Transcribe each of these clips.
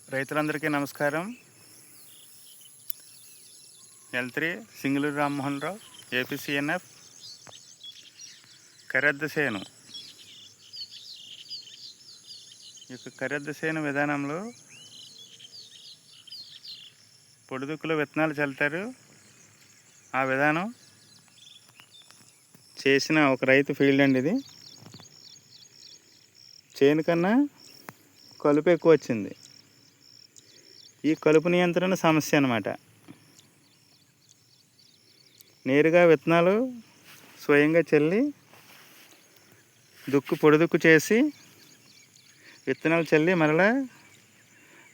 రైతులందరికీ నమస్కారం. L3 సింగులూరు Rammohan Rao, APCNF, కరెద్ద సేను. ఈ యొక్క కరెద్ద సేను విధానంలో పొడిదుక్కులో విత్తనాలు చల్లుతారు. ఆ విధానం చేసిన ఒక రైతు ఫీల్డ్ అండి ఇది. చేను కన్నా కలుపు ఎక్కువ వచ్చింది. ఈ కలుపు నియంత్రణ సమస్య అన్నమాట. నేరుగా విత్తనాలు స్వయంగా చల్లి పొడిదుక్కు చేసి విత్తనాలు చల్లి మరలా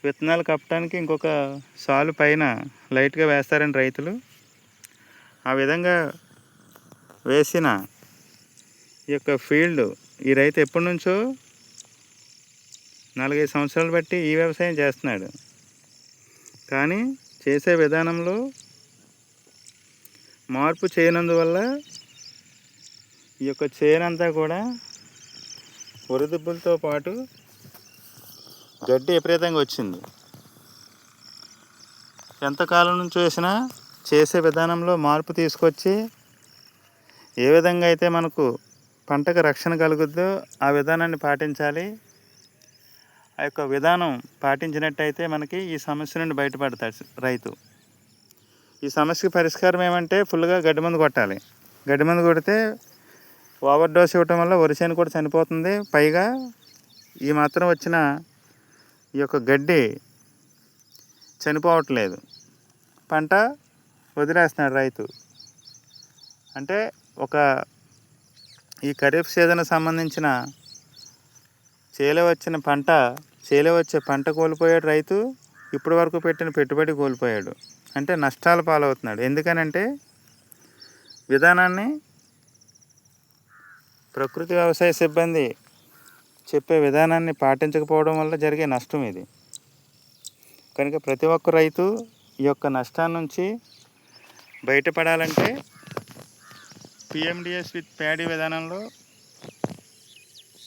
విత్తనాలు కప్పడానికి ఇంకొక సాలు పైన లైట్గా వేస్తారండి రైతులు. ఆ విధంగా వేసిన ఈ యొక్క ఫీల్డ్ ఈ రైతు ఎప్పటి నుంచో 4-5 సంవత్సరాలు బట్టి ఈ వ్యవసాయం చేస్తున్నాడు. కానీ చేసే విధానంలో మార్పు చేయనందువల్ల ఈ యొక్క చేనంతా కూడా ఒరిదుబ్బులతో పాటు గడ్డి విపరీతంగా వచ్చింది. ఎంతకాలం నుంచి వేసినా చేసే విధానంలో మార్పు తీసుకొచ్చి ఏ విధంగా అయితే మనకు పంటకు రక్షణ కలుగుద్దో ఆ విధానాన్ని పాటించాలి. ఆ యొక్క విధానం పాటించినట్టయితే మనకి ఈ సమస్య నుండి బయటపడతాడు రైతు. ఈ సమస్యకి పరిష్కారం ఏమంటే ఫుల్గా గడ్డి మందు కొట్టాలి. గడ్డి మందు కొడితే ఓవర్ డోస్ ఇవ్వటం వల్ల వరిసేను కూడా చనిపోతుంది. పైగా ఈ మాత్రం వచ్చిన ఈ యొక్క గడ్డి చనిపోవట్లేదు, పంట వదిలేస్తున్నాడు రైతు. అంటే ఈ ఖరీఫ్ సీజన్ సంబంధించిన చేలో వచ్చే పంట కోల్పోయాడు రైతు. ఇప్పటి వరకు పెట్టిన పెట్టుబడి కోల్పోయాడు. అంటే నష్టాల పాలవుతున్నాడు. ఎందుకనంటే విధానాన్ని ప్రకృతి వ్యవసాయ సిబ్బంది చెప్పే విధానాన్ని పాటించకపోవడం వల్ల జరిగే నష్టం ఇది. కనుక ప్రతి ఒక్క రైతు ఈ యొక్క నష్టాన్ని నుంచి బయటపడాలంటే పిఎండిఎస్ విత్ ప్యాడీ విధానంలో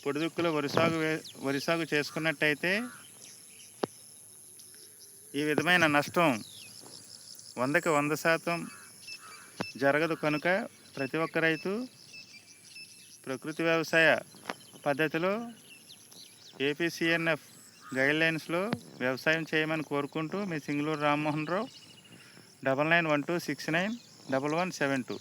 పొడిదుక్కులో వరిసాగు చేసుకున్నట్టయితే ఈ విధమైన నష్టం 100కి 100% జరగదు. కనుక ప్రతి ఒక్క రైతు ప్రకృతి వ్యవసాయ పద్ధతిలో ఏపీసీఎన్ఎఫ్ గైడ్లైన్స్లో వ్యవసాయం చేయమని కోరుకుంటూ మీ సింగులూరు రామ్మోహన్ రావు 9912691172.